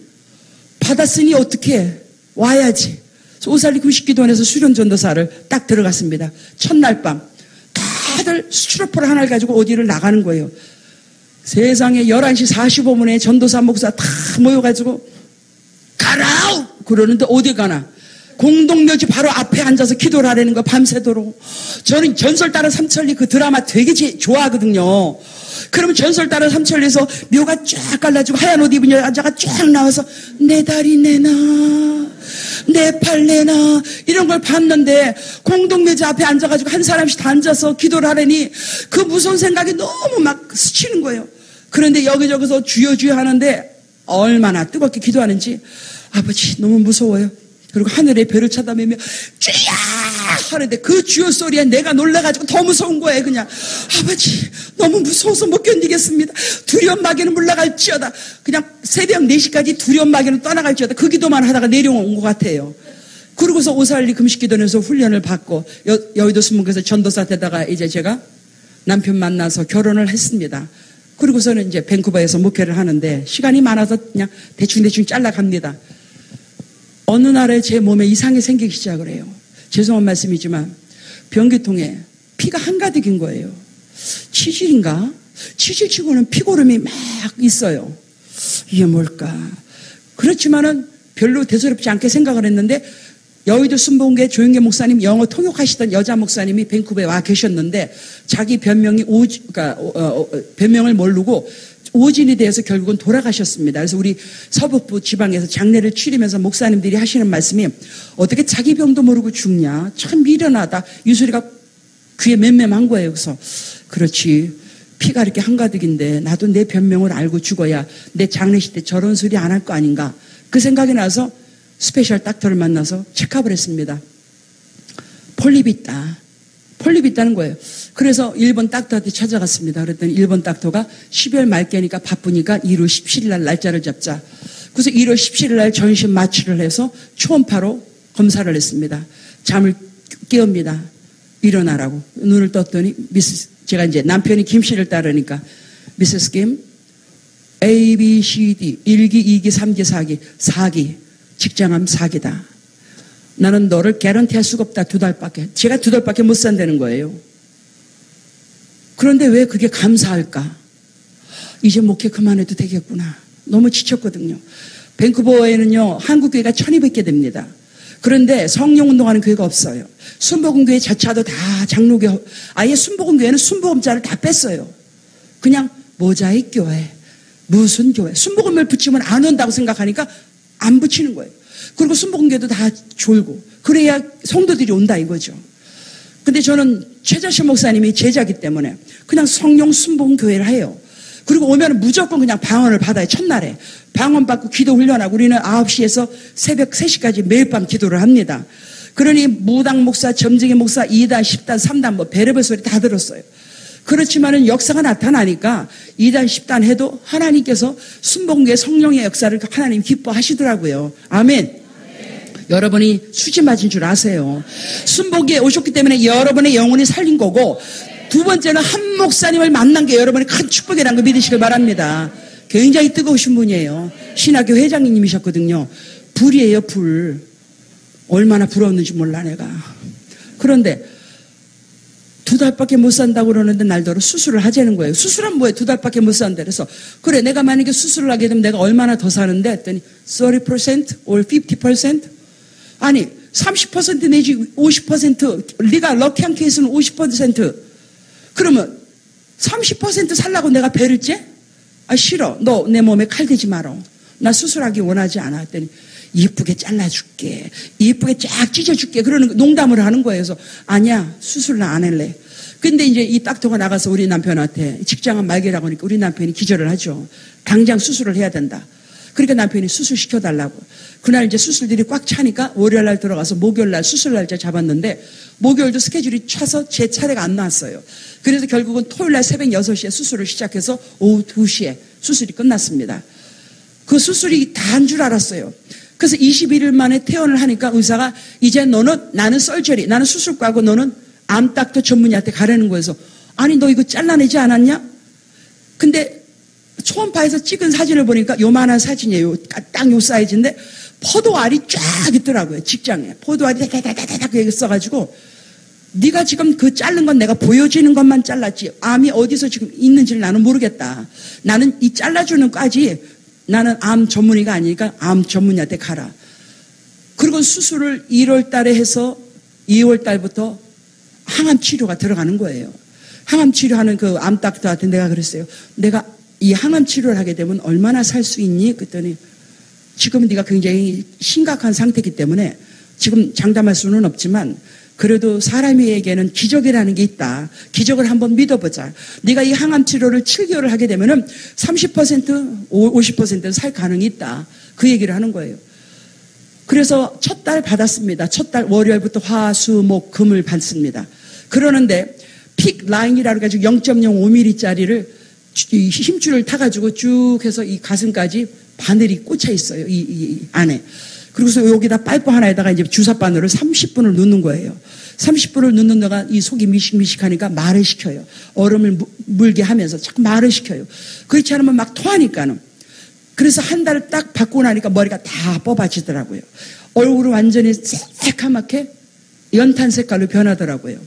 받았으니 어떻게 와야지. 오살리 금식기도원에서 수련전도사를 딱 들어갔습니다. 첫날 밤 다들 스티로폼 하나를 가지고 어디를 나가는 거예요. 세상에 11시 45분에 전도사 목사 다 모여가지고 가라우 그러는데 어디 가나. 공동묘지 바로 앞에 앉아서 기도를 하라는 거 밤새도록. 저는 전설 따라 삼천리 그 드라마 되게 좋아하거든요. 그러면 전설 따라 삼천리에서 묘가 쫙 갈라지고 하얀 옷 입은 여자가 쫙 나와서 내 다리 내놔 내 팔 내놔 이런 걸 봤는데 공동묘지 앞에 앉아가지고 한 사람씩 다 앉아서 기도를 하라니 그 무서운 생각이 너무 막 스치는 거예요. 그런데 여기저기서 주여 하는데 얼마나 뜨겁게 기도하는지 아버지 너무 무서워요. 그리고 하늘의 별을 쳐다보며 주야 하는데 그 주여 소리에 내가 놀라가지고 더 무서운 거예요. 그냥 아버지 너무 무서워서 못 견디겠습니다. 두려움 마귀는 물러갈지어다. 그냥 새벽 4시까지 두려움 마귀는 떠나갈지어다. 그 기도만 하다가 내려온 것 같아요. 그러고서 오살리 금식기도원에서 훈련을 받고 여의도 순문교에서 전도사 되다가 이제 제가 남편 만나서 결혼을 했습니다. 그리고서는 이제 밴쿠버에서 목회를 하는데 시간이 많아서 그냥 대충 잘라갑니다. 어느 날에 제 몸에 이상이 생기기 시작을 해요. 죄송한 말씀이지만 변기통에 피가 한가득인 거예요. 치질인가? 치질치고는 피고름이 막 있어요. 이게 뭘까? 그렇지만은 별로 대수롭지 않게 생각을 했는데 여의도 순복음교회 조영계 목사님 영어 통역하시던 여자 목사님이 밴쿠버에 와 계셨는데 자기 변명이 변명을 모르고 오진이 되어서 결국은 돌아가셨습니다. 그래서 우리 서북부 지방에서 장례를 치르면서 목사님들이 하시는 말씀이 어떻게 자기 병도 모르고 죽냐. 참 미련하다. 이 소리가 귀에 맴맴한 거예요. 그래서 그렇지. 피가 이렇게 한가득인데 나도 내 변명을 알고 죽어야 내 장례식 때 저런 소리 안 할 거 아닌가. 그 생각이 나서 스페셜 닥터를 만나서 체크업을 했습니다. 폴립이 있다. 폴립이 있다는 거예요. 그래서 일본 닥터한테 찾아갔습니다. 그랬더니 일본 닥터가 12월 말께니까 바쁘니까 1월 17일 날 날짜를 잡자. 그래서 1월 17일 날 전신 마취를 해서 초음파로 검사를 했습니다. 잠을 깨웁니다. 일어나라고. 눈을 떴더니 제가 이제 남편이 김 씨를 따르니까 미세스 김 A, B, C, D 1기, 2기, 3기, 4기 4기 직장암 4기다. 나는 너를 개런티할 수가 없다. 2달밖에. 제가 2달밖에 못 산다는 거예요. 그런데 왜 그게 감사할까? 이제 목회 그만해도 되겠구나. 너무 지쳤거든요. 밴쿠버에는요 한국교회가 1200개 됩니다. 그런데 성령운동하는 교회가 없어요. 순복음교회 자체도 다 장로교, 아예 순복음교회는 순복음자를 다 뺐어요. 그냥 모자익 교회, 무슨 교회, 순복음을 붙이면 안 온다고 생각하니까 안 붙이는 거예요. 그리고 순복음교회도 다 졸고 그래야 성도들이 온다 이거죠. 근데 저는 최자실 목사님이 제자기 때문에 그냥 성령 순복음교회를 해요. 그리고 오면 무조건 그냥 방언을 받아요. 첫날에 방언 받고 기도 훈련하고 우리는 9시에서 새벽 3시까지 매일 밤 기도를 합니다. 그러니 무당 목사, 점쟁이 목사 2단, 10단, 3단 뭐 별의별 소리 다 들었어요. 그렇지만은 역사가 나타나니까 2단, 10단 해도 하나님께서 순복음교회 성령의 역사를 하나님 기뻐하시더라고요. 아멘. 여러분이 수지 맞은 줄 아세요. 순복음교회에 오셨기 때문에 여러분의 영혼이 살린 거고 두 번째는 한 목사님을 만난 게 여러분의 큰 축복이라는 걸 믿으시길 바랍니다. 굉장히 뜨거우신 분이에요. 신학교 회장님이셨거든요. 불이에요, 불. 얼마나 부러웠는지 몰라 내가. 그런데 2달밖에 못 산다고 그러는데 날더러 수술을 하자는 거예요. 수술은 뭐예요? 2달밖에 못 산다 그래서 그래 내가 만약에 수술을 하게 되면 내가 얼마나 더 사는데 했더니 30% or 50%? 아니 30% 내지 50% 네가 럭키한 케이스는 50% 그러면 30% 살라고 내가 배를 째? 아 싫어. 너 내 몸에 칼 대지 마라. 나 수술하기 원하지 않아. 했더니 이쁘게 잘라줄게. 이쁘게 쫙 찢어줄게. 그러는 농담을 하는 거예요. 그래서 아니야 수술 나 안 할래. 근데 이제 이 닥터가 나가서 우리 남편한테 직장암 말기라고 하니까 우리 남편이 기절을 하죠. 당장 수술을 해야 된다. 그러니까 남편이 수술 시켜달라고. 그날 이제 수술들이 꽉 차니까 월요일날 들어가서 목요일날 수술 날짜 잡았는데 목요일도 스케줄이 차서 제 차례가 안 나왔어요. 그래서 결국은 토요일날 새벽 6시에 수술을 시작해서 오후 2시에 수술이 끝났습니다. 그 수술이 다 한 줄 알았어요. 그래서 21일 만에 퇴원을 하니까 의사가 이제 너는 나는 설저리 나는 수술과고 너는 암닥터 전문의한테 가라는 거여서 아니 너 이거 잘라내지 않았냐? 근데 초음파에서 찍은 사진을 보니까 요만한 사진이에요. 딱 요 사이즈인데 포도알이 쫙 있더라고요. 직장에 포도알이 다다다다닥 써가지고 네가 지금 그 자른 건 내가 보여지는 것만 잘랐지 암이 어디서 지금 있는지를 나는 모르겠다. 나는 이 잘라주는 까지 나는 암 전문의가 아니니까 암 전문의한테 가라. 그리고 수술을 1월 달에 해서 2월 달부터 항암 치료가 들어가는 거예요. 항암 치료하는 그 암닥터한테 내가 그랬어요. 내가 이 항암 치료를 하게 되면 얼마나 살 수 있니? 그랬더니 지금 네가 굉장히 심각한 상태이기 때문에 지금 장담할 수는 없지만 그래도 사람에게는 기적이라는 게 있다. 기적을 한번 믿어보자. 네가 이 항암 치료를 7개월을 하게 되면은 30%, 50%는 살 가능이 있다. 그 얘기를 하는 거예요. 그래서 첫 달 받았습니다. 첫 달 월요일부터 화, 수, 목, 금을 받습니다. 그러는데 픽 라인이라고 해가지고 0.05mm짜리를 힘줄을 타가지고 쭉 해서 이 가슴까지 바늘이 꽂혀 있어요. 이 안에. 그리고서 여기다 파이프 하나에다가 이제 주사바늘을 30분을 넣는 거예요. 30분을 넣는 동안 이 속이 미식미식하니까 말을 시켜요. 얼음을 물게 하면서 자꾸 말을 시켜요. 그렇지 않으면 막 토하니까는. 그래서 한 달을 딱 받고 나니까 머리가 다 뽑아지더라고요. 얼굴은 완전히 새카맣게 연탄 색깔로 변하더라고요.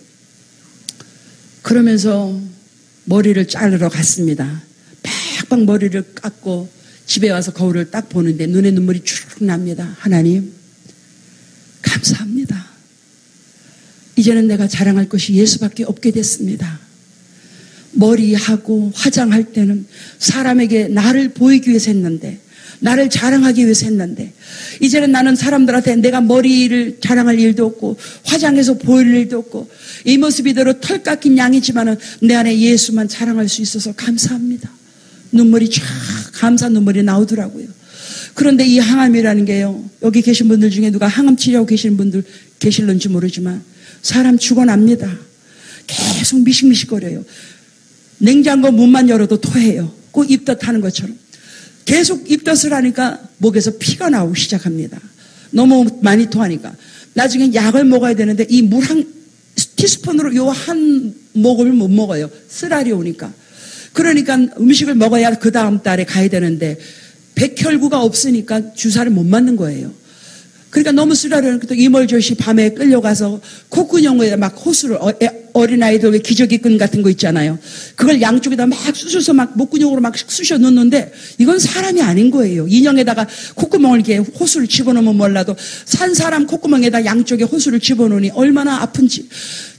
그러면서 머리를 자르러 갔습니다. 팍팍 머리를 깎고 집에 와서 거울을 딱 보는데 눈에 눈물이 주르륵 납니다. 하나님 감사합니다. 이제는 내가 자랑할 것이 예수밖에 없게 됐습니다. 머리하고 화장할 때는 사람에게 나를 보이기 위해서 했는데 나를 자랑하기 위해서 했는데 이제는 나는 사람들한테 내가 머리를 자랑할 일도 없고 화장해서 보일 일도 없고 이 모습 이대로 털 깎인 양이지만은 내 안에 예수만 자랑할 수 있어서 감사합니다. 눈물이 쫙 감사 눈물이 나오더라고요. 그런데 이 항암이라는 게요. 여기 계신 분들 중에 누가 항암 치료하고 계시는 분들 계실는지 모르지만 사람 죽어납니다. 계속 미식미식거려요. 냉장고 문만 열어도 토해요. 꼭 입덧하는 것처럼. 계속 입덧을 하니까 목에서 피가 나오기 시작합니다. 너무 많이 토하니까. 나중에 약을 먹어야 되는데 이 물 한 티스푼으로 요 한 모금을 못 먹어요. 쓰라리 오니까. 그러니까 음식을 먹어야 그 다음 달에 가야 되는데 백혈구가 없으니까 주사를 못 맞는 거예요. 그러니까 너무 쓰라리 오니까 이멀젓이 밤에 끌려가서 콧구멍에다 막 호수를, 어린아이들 왜 기저귀 끈 같은 거 있잖아요. 그걸 양쪽에다 막 쑤셔서 막 목구멍으로 막 쑤셔 넣는데 이건 사람이 아닌 거예요. 인형에다가 콧구멍을 이렇게 호수를 집어넣으면 몰라도 산 사람 콧구멍에다 양쪽에 호수를 집어넣으니 얼마나 아픈지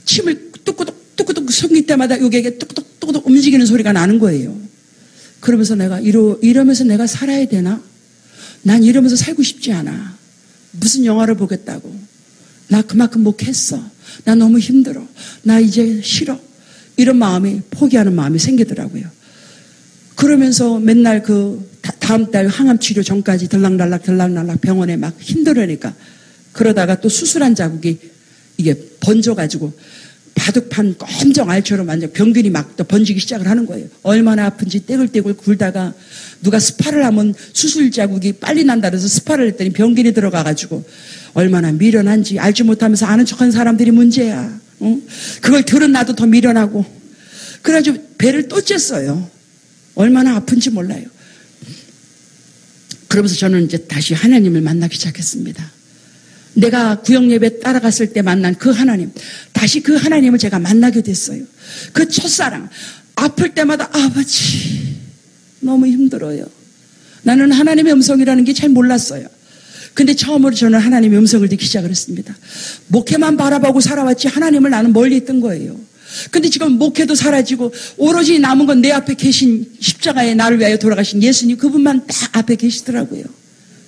침을 뚝뚝뚝뚝 숨길 때마다 여기에 뚝뚝뚝뚝 움직이는 소리가 나는 거예요. 그러면서 내가 이러면서 내가 살아야 되나? 난 이러면서 살고 싶지 않아. 무슨 영화를 보겠다고. 나 그만큼 목했어. 나 너무 힘들어. 나 이제 싫어. 이런 마음이, 포기하는 마음이 생기더라고요. 그러면서 맨날 다음 달 항암 치료 전까지 들락날락 병원에 막 힘들으니까 그러다가 또 수술한 자국이 이게 번져가지고 바둑판 검정 알처럼 완전 병균이 막 또 번지기 시작을 하는 거예요. 얼마나 아픈지 떼굴떼굴 굴다가 누가 스파를 하면 수술 자국이 빨리 난다 그래서 스파를 했더니 병균이 들어가가지고 얼마나 미련한지 알지 못하면서 아는 척한 사람들이 문제야. 응? 그걸 들은 나도 더 미련하고. 그래가지고 배를 또 쬐어요. 얼마나 아픈지 몰라요. 그러면서 저는 이제 다시 하나님을 만나기 시작했습니다. 내가 구역예배 따라갔을 때 만난 그 하나님, 다시 그 하나님을 제가 만나게 됐어요. 그 첫사랑, 아플 때마다 아버지 너무 힘들어요. 나는 하나님의 음성이라는 게 잘 몰랐어요. 근데 처음으로 저는 하나님의 음성을 듣기 시작을 했습니다. 목회만 바라보고 살아왔지 하나님을 나는 멀리 있던 거예요. 근데 지금 목회도 사라지고 오로지 남은 건 내 앞에 계신 십자가에 나를 위하여 돌아가신 예수님 그분만 딱 앞에 계시더라고요.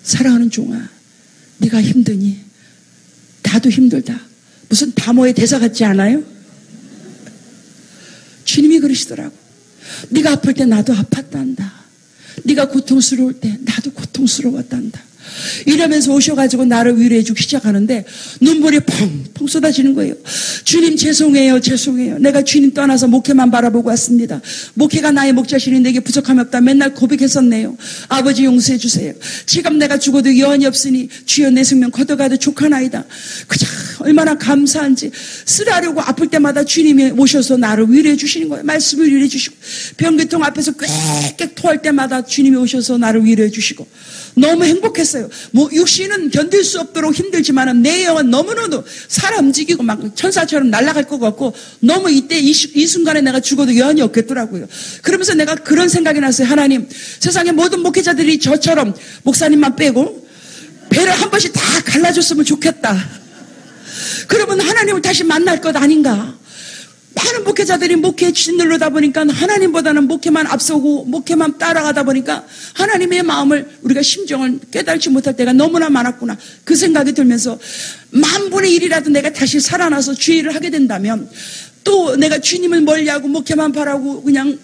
사랑하는 종아, 네가 힘드니? 나도 힘들다. 무슨 다모의 대사 같지 않아요? 주님이 그러시더라고. 네가 아플 때 나도 아팠단다. 네가 고통스러울 때 나도 고통스러웠단다. 이러면서 오셔가지고 나를 위로해 주기 시작하는데 눈물이 펑펑 쏟아지는 거예요. 주님 죄송해요. 내가 주님 떠나서 목회만 바라보고 왔습니다. 목회가 나의 목자신이 내게 부족함이 없다. 맨날 고백했었네요. 아버지 용서해 주세요. 지금 내가 죽어도 여한이 없으니 주여 내 생명 걷어가도 족하나이다. 그저 얼마나 감사한지 쓰라려고 아플 때마다 주님이 오셔서 나를 위로해 주시는 거예요. 말씀을 위로해 주시고 변기통 앞에서 꽥꽥 토할 때마다 주님이 오셔서 나를 위로해 주시고 너무 행복했어요. 뭐 육신은 견딜 수 없도록 힘들지만 내 영은 너무나도 살아 움직이고 막 천사처럼 날아갈 것 같고 너무 이때 이 순간에 내가 죽어도 여한이 없겠더라고요. 그러면서 내가 그런 생각이 났어요. 하나님, 세상의 모든 목회자들이 저처럼 목사님만 빼고 배를 한 번씩 다 갈라줬으면 좋겠다. 그러면 하나님을 다시 만날 것 아닌가. 많은 목회자들이 목회에 짓누르다 보니까 하나님보다는 목회만 앞서고 목회만 따라가다 보니까 하나님의 마음을 우리가 심정을 깨달지 못할 때가 너무나 많았구나. 그 생각이 들면서 10,000분의 1이라도 내가 다시 살아나서 주의를 하게 된다면 또 내가 주님을 멀리하고 목회만 바라고 그냥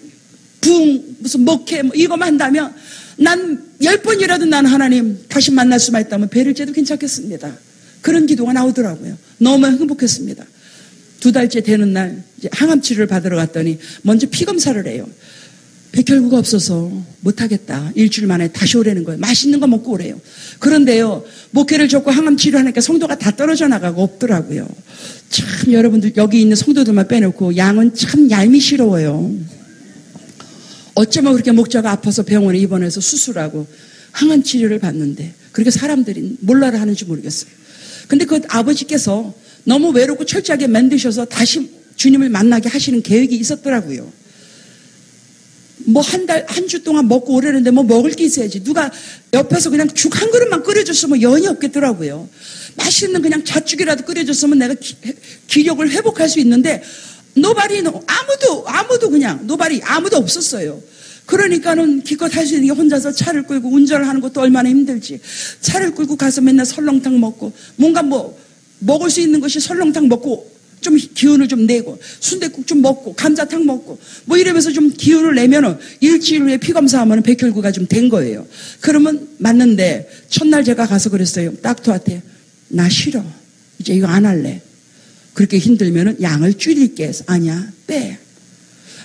무슨 목회 이거만 한다면 난 10번이라도 난 하나님 다시 만날 수만 있다면 배를 째도 괜찮겠습니다. 그런 기도가 나오더라고요. 너무 행복했습니다. 2달째 되는 날 이제 항암 치료를 받으러 갔더니 먼저 피 검사를 해요. 백혈구가 없어서 못하겠다. 일주일 만에 다시 오라는 거예요. 맛있는 거 먹고 오래요. 그런데요, 목회를 줬고 항암 치료하니까 성도가 다 떨어져 나가고 없더라고요. 참 여러분들 여기 있는 성도들만 빼놓고 양은 참 얄미스러워요. 어쩌면 그렇게 목자가 아파서 병원에 입원해서 수술하고 항암 치료를 받는데 그렇게 사람들이 몰라라 하는지 모르겠어요. 근데 그 아버지께서 너무 외롭고 철저하게 만드셔서 다시 주님을 만나게 하시는 계획이 있었더라고요. 뭐 한 주 동안 먹고 오려는데 뭐 먹을 게 있어야지. 누가 옆에서 그냥 죽 한 그릇만 끓여줬으면 연이 없겠더라고요. 맛있는 그냥 잣죽이라도 끓여줬으면 내가 기력을 회복할 수 있는데 아무도 없었어요. 그러니까는 기껏 할 수 있는 게 혼자서 차를 끌고 운전을 하는 것도 얼마나 힘들지. 차를 끌고 가서 맨날 설렁탕 먹고 뭔가 먹을 수 있는 것이 설렁탕 먹고 좀 기운을 좀 내고 순댓국 좀 먹고 감자탕 먹고 뭐 이러면서 좀 기운을 내면은 일주일 후에 피 검사하면 백혈구가 좀 된 거예요. 그러면 맞는데 첫날 제가 가서 그랬어요. 닥터한테 나 싫어. 이제 이거 안 할래. 그렇게 힘들면은 양을 줄일게 해서 아니야 빼.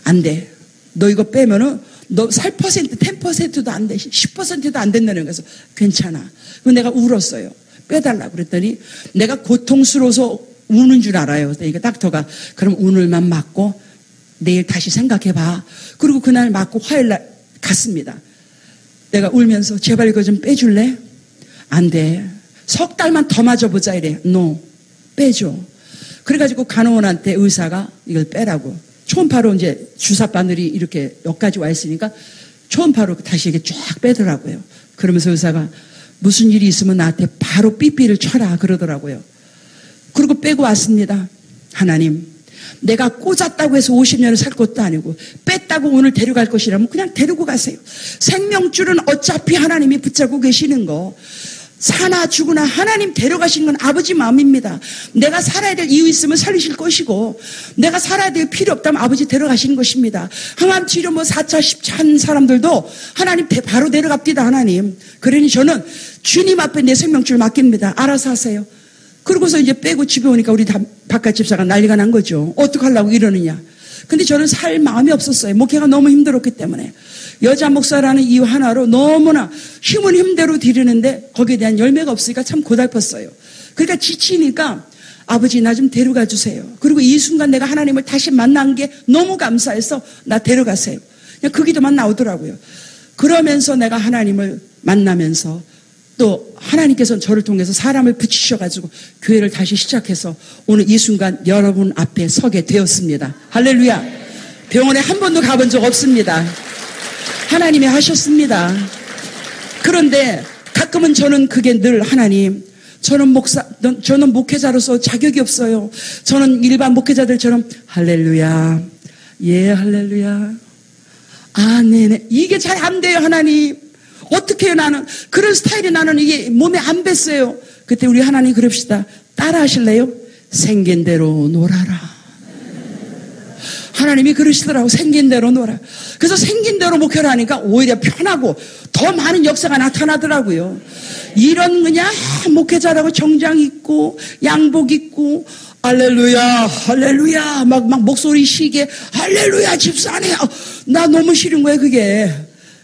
안 돼. 너 이거 빼면은 너 살 퍼센트 10%도 안 돼. 10%도 안 된다는 거에서 괜찮아. 그래서 내가 울었어요. 빼달라고 그랬더니 내가 고통스러워서 우는 줄 알아요. 그러니까 닥터가 그럼 오늘만 맞고 내일 다시 생각해봐. 그리고 그날 맞고 화요일날 갔습니다. 내가 울면서 제발 이거 좀 빼줄래? 안 돼. 석 달만 더 맞아보자 이래. No. 빼줘. 그래가지고 간호원한테 의사가 이걸 빼라고. 초음파로 이제 주사 바늘이 이렇게 여기까지 와 있으니까 초음파로 다시 이렇게 쫙 빼더라고요. 그러면서 의사가 무슨 일이 있으면 나한테 바로 삐삐를 쳐라 그러더라고요. 그리고 빼고 왔습니다. 하나님, 내가 꽂았다고 해서 50년을 살 것도 아니고 뺐다고 오늘 데려갈 것이라면 그냥 데리고 가세요. 생명줄은 어차피 하나님이 붙잡고 계시는 거. 사나 죽으나 하나님 데려가시는 건 아버지 마음입니다. 내가 살아야 될 이유 있으면 살리실 것이고 내가 살아야 될 필요 없다면 아버지 데려가시는 것입니다. 항암치료 4차 10차 한 사람들도 하나님 바로 데려갑니다. 하나님. 그러니 저는 주님 앞에 내 생명줄 맡깁니다. 알아서 하세요. 그러고서 이제 빼고 집에 오니까 우리 바깥 집사가 난리가 난 거죠. 어떡하려고 이러느냐. 근데 저는 살 마음이 없었어요. 목회가 너무 힘들었기 때문에. 여자 목사라는 이유 하나로 너무나 힘은 힘대로 드리는데 거기에 대한 열매가 없으니까 참 고달팠어요. 그러니까 지치니까 아버지 나 좀 데려가 주세요. 그리고 이 순간 내가 하나님을 다시 만난 게 너무 감사해서 나 데려가세요. 그냥 그 기도만 나오더라고요. 그러면서 내가 하나님을 만나면서 또 하나님께서는 저를 통해서 사람을 붙이셔가지고 교회를 다시 시작해서 오늘 이 순간 여러분 앞에 서게 되었습니다. 할렐루야. 병원에 한 번도 가본 적 없습니다. 하나님이 하셨습니다. 그런데 가끔은 저는 그게 늘 하나님, 저는 목회자로서 자격이 없어요. 저는 일반 목회자들처럼 할렐루야, 예 할렐루야, 아 네네, 이게 잘 안 돼요. 하나님 어떻게 해요? 나는 그런 스타일이 나는 이게 몸에 안 뱄어요. 그때 우리 하나님 그럽시다. 따라 하실래요? 생긴 대로 놀아라. 하나님이 그러시더라고. 생긴 대로 놀아. 그래서 생긴 대로 목회를 하니까 오히려 편하고 더 많은 역사가 나타나더라고요. 이런 그냥 목회자라고 정장 입고 양복 입고 할렐루야 할렐루야 막 목소리 시게 할렐루야 집사네. 나 너무 싫은 거예요 그게.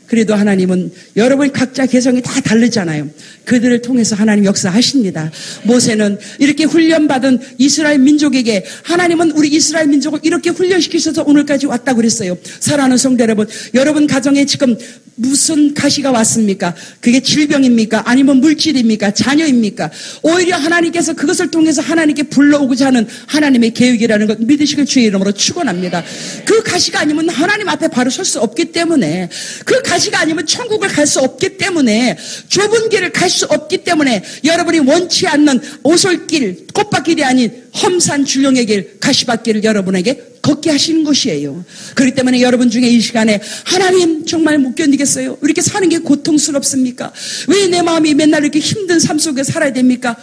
그래도 하나님은 여러분 각자 개성이 다 다르잖아요. 그들을 통해서 하나님 역사하십니다. 모세는 이렇게 훈련받은 이스라엘 민족에게 하나님은 우리 이스라엘 민족을 이렇게 훈련시키셔서 오늘까지 왔다고 그랬어요. 사랑하는 성도 여러분, 여러분 가정에 지금 무슨 가시가 왔습니까? 그게 질병입니까? 아니면 물질입니까? 자녀입니까? 오히려 하나님께서 그것을 통해서 하나님께 불러오고자 하는 하나님의 계획이라는 것 믿으시길 주의 이름으로 축원합니다. 그 가시가 아니면 하나님 앞에 바로 설 수 없기 때문에, 그 가시가 아니면 천국을 갈 수 없기 때문에, 좁은 길을 갈 수 없기 때문에 여러분이 원치 않는 오솔길, 꽃밭길이 아닌 험산 줄령의 길, 가시밭길을 여러분에게 걷게 하시는 것이에요. 그렇기 때문에 여러분 중에 이 시간에 하나님 정말 못 견디겠어요. 왜 이렇게 사는 게 고통스럽습니까? 왜 내 마음이 맨날 이렇게 힘든 삶 속에 살아야 됩니까?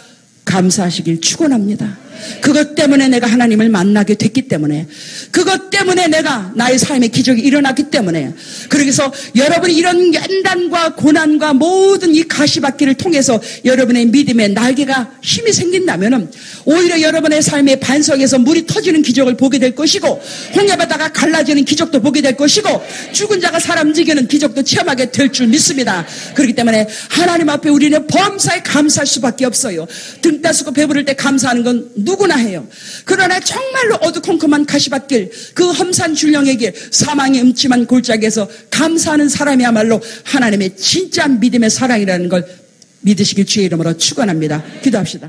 감사하시길 축원합니다. 그것 때문에 내가 하나님을 만나게 됐기 때문에, 그것 때문에 내가 나의 삶의 기적이 일어났기 때문에, 그래서 여러분이 이런 연단과 고난과 모든 이 가시밭길을 통해서 여러분의 믿음의 날개가 힘이 생긴다면 오히려 여러분의 삶의 반석에서 물이 터지는 기적을 보게 될 것이고, 홍해바다가 갈라지는 기적도 보게 될 것이고, 죽은 자가 살아 움직이는 기적도 체험하게 될 줄 믿습니다. 그렇기 때문에 하나님 앞에 우리는 범사에 감사할 수밖에 없어요. 등 따스고 배부를 때 감사하는 건 누구나 해요. 그러나 정말로 어두컴컴한 가시밭길, 그 험산 줄령의 길, 사망의 음침한 골짜기에서 감사하는 사람이야말로 하나님의 진짜 믿음의 사랑이라는 걸 믿으시길 주의 이름으로 축원합니다. 기도합시다.